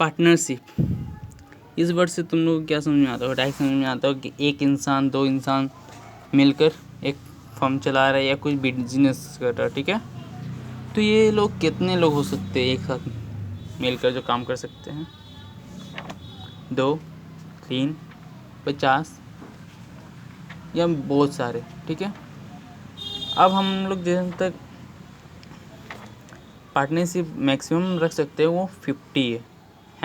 Partnership, इस word से तुम लोग क्या समझ में आता हो? डायरेक्ट समझ में आता हो कि एक इंसान, दो इंसान मिलकर एक फर्म चला रहा है या कुछ बिजनेस कर रहा है, ठीक है। तो ये लोग कितने लोग हो सकते हैं एक साथ मिलकर जो काम कर सकते हैं? 2, 3, 50 या बहुत सारे, ठीक है। अब हम लोग जहाँ तक पार्टनरशिप मैक्सिमम रख सकते हैं वो 50 है,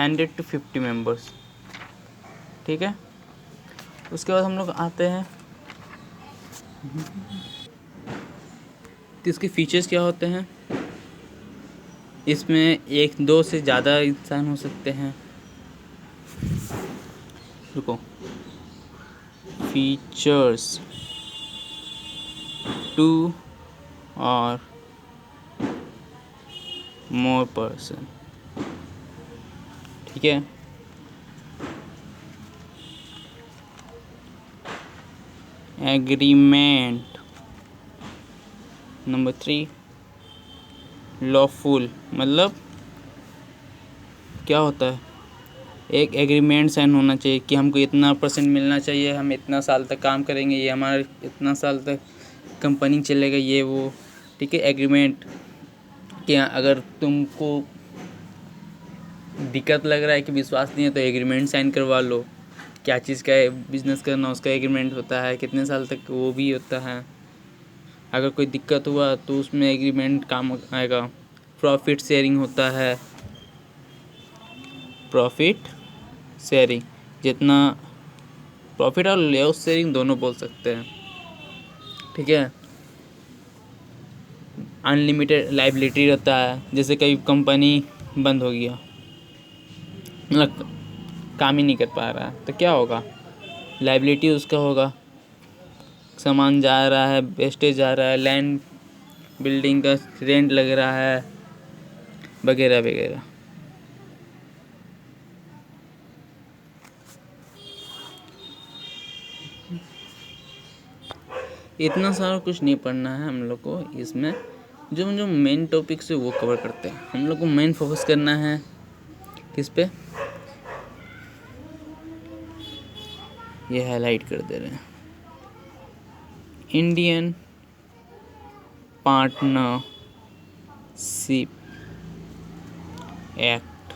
100 to 50 मेंबर्स, ठीक है। उसके बाद हम लोग आते हैं तो इसके फीचर्स क्या होते हैं। इसमें एक, दो से ज़्यादा इंसान हो सकते हैं। रुको, फीचर्स 2 और मोर पर्सन, ठीक है। एग्रीमेंट नंबर 3, लॉफुल, मतलब क्या होता है, एक एग्रीमेंट साइन होना चाहिए कि हमको इतना % मिलना चाहिए, हम इतना साल तक काम करेंगे, ये हमारा इतना साल तक कंपनी चलेगा, ये वो, ठीक है। एग्रीमेंट क्या, अगर तुमको दिक्कत लग रहा है कि विश्वास नहीं है तो एग्रीमेंट साइन करवा लो। क्या चीज़ का बिजनेस करना उसका एग्रीमेंट होता है, कितने साल तक वो भी होता है। अगर कोई दिक्कत हुआ तो उसमें एग्रीमेंट काम आएगा। प्रॉफिट शेयरिंग होता है, प्रॉफिट शेयरिंग, जितना प्रॉफिट और लॉस शेयरिंग दोनों बोल सकते हैं, ठीक है। अनलिमिटेड लायबिलिटी रहता है, जैसे कई कंपनी बंद हो गया, मतलब काम ही नहीं कर पा रहा है तो क्या होगा, लायबिलिटी उसका होगा, सामान जा रहा है, वेस्टेज जा रहा है, लैंड बिल्डिंग का रेंट लग रहा है, वगैरह वगैरह। इतना सारा कुछ नहीं पढ़ना है हम लोग को, इसमें जो जो मेन टॉपिक्स है वो कवर करते हैं। हम लोग को मेन फोकस करना है किस पे, ये हाईलाइट कर दे रहे हैं, इंडियन पार्टनरशिप एक्ट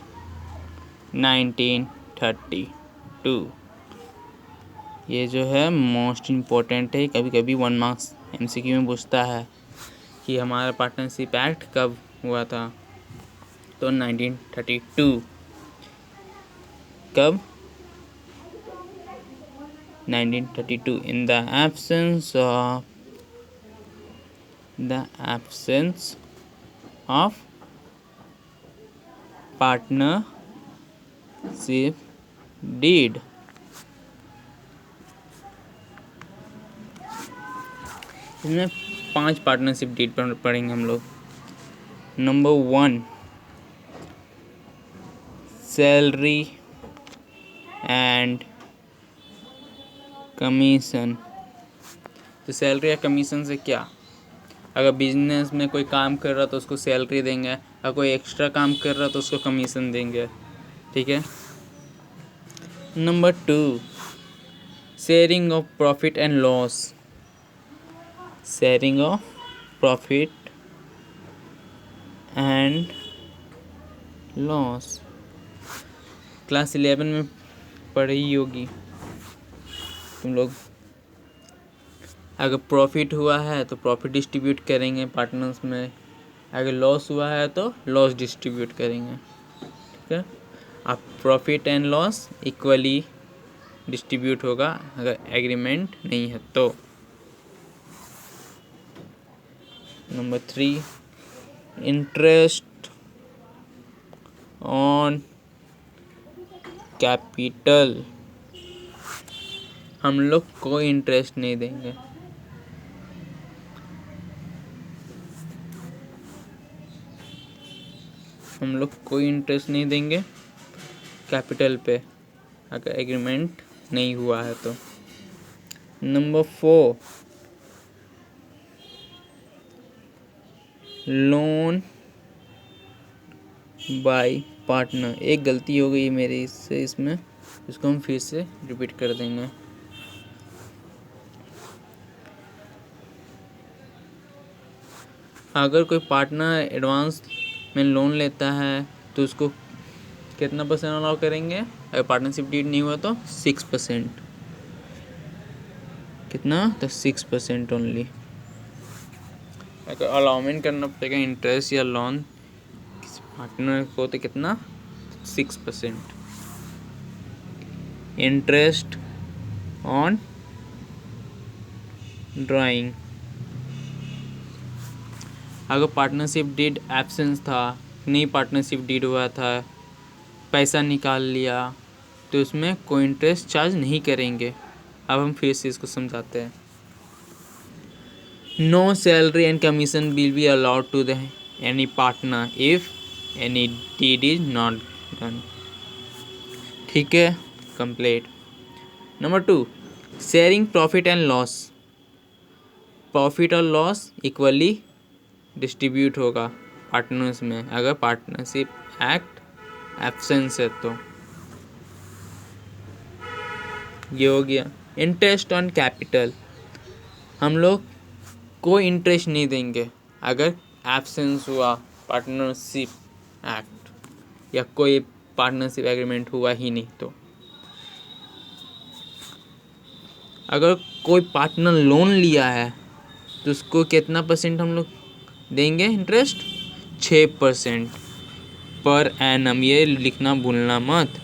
1932। ये जो है मोस्ट इम्पोर्टेंट है, कभी कभी 1 मार्क्स MCQ में पूछता है कि हमारा पार्टनरशिप एक्ट कब हुआ था, तो 1932। कब? 1932। In the absence of partnership deed, इसमें 5 पार्टनरशिप डीड पढ़ेंगे हम लोग। Number 1, salary and commission. तो सैलरी या कमीशन से क्या, अगर बिजनेस में कोई काम कर रहा तो उसको सैलरी देंगे, अगर कोई एक्स्ट्रा काम कर रहा तो उसको कमीशन देंगे, ठीक है। Number 2, sharing of profit and loss. Sharing of profit and loss class 11 में पढ़ी होगी तुम लोग। अगर प्रॉफिट हुआ है तो प्रॉफिट डिस्ट्रीब्यूट करेंगे पार्टनर्स में, अगर लॉस हुआ है तो लॉस डिस्ट्रीब्यूट करेंगे, ठीक है। अब profit and loss equally distribute होगा अगर एग्रीमेंट नहीं है तो। Number 3, interest on capital. हम लोग कोई इंटरेस्ट नहीं देंगे, हम लोग कोई इंटरेस्ट नहीं देंगे कैपिटल पे अगर एग्रीमेंट नहीं हुआ है तो। नंबर 4, लोन बाय पार्टनर, एक गलती हो गई मेरी इससे, इसमें इसको हम फिर से रिपीट कर देंगे। अगर कोई पार्टनर एडवांस में लोन लेता है तो उसको कितना परसेंट अलाउ करेंगे? अगर पार्टनरशिप डीड नहीं हुआ तो 6%। कितना? तो 6% ओनली। अगर अलाउमेंट करना पड़ेगा इंटरेस्ट या लोन किसी पार्टनर को तो कितना? 6%। Interest on drawing. अगर पार्टनरशिप डीड एब्सेंस था, नहीं पार्टनरशिप डीड हुआ था, पैसा निकाल लिया, तो उसमें कोई इंटरेस्ट चार्ज नहीं करेंगे। अब हम फिर से इसको समझाते हैं। No salary and commission will be allowed to the any partner if any deed is not done. ठीक है, complete. Number 2, sharing profit and loss. Profit और लॉस इक्वली डिस्ट्रीब्यूट होगा पार्टनर्स में, अगर पार्टनरशिप एक्ट एब्सेंस है तो। ये हो गया। इंटरेस्ट ऑन कैपिटल, हम लोग कोई इंटरेस्ट नहीं देंगे अगर एब्सेंस हुआ पार्टनरशिप एक्ट या कोई पार्टनरशिप एग्रीमेंट हुआ ही नहीं तो। अगर कोई पार्टनर लोन लिया है तो उसको कितना परसेंट हम लोग देंगे इंटरेस्ट? 6% per annum. ये लिखना भूलना मत।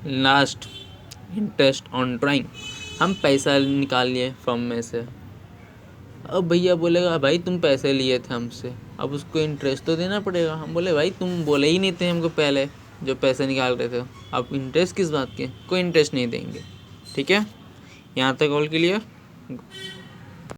Last, interest on drawing. हम पैसा निकाल लिए फर्म में से, अब भैया बोलेगा भाई तुम पैसे लिए थे हमसे, अब उसको इंटरेस्ट तो देना पड़ेगा। हम बोले भाई तुम बोले ही नहीं थे हमको पहले जो पैसे निकाल रहे थे, अब इंटरेस्ट किस बात के? कोई इंटरेस्ट नहीं देंगे। ठीक है, यहाँ तक ऑल क्लियर?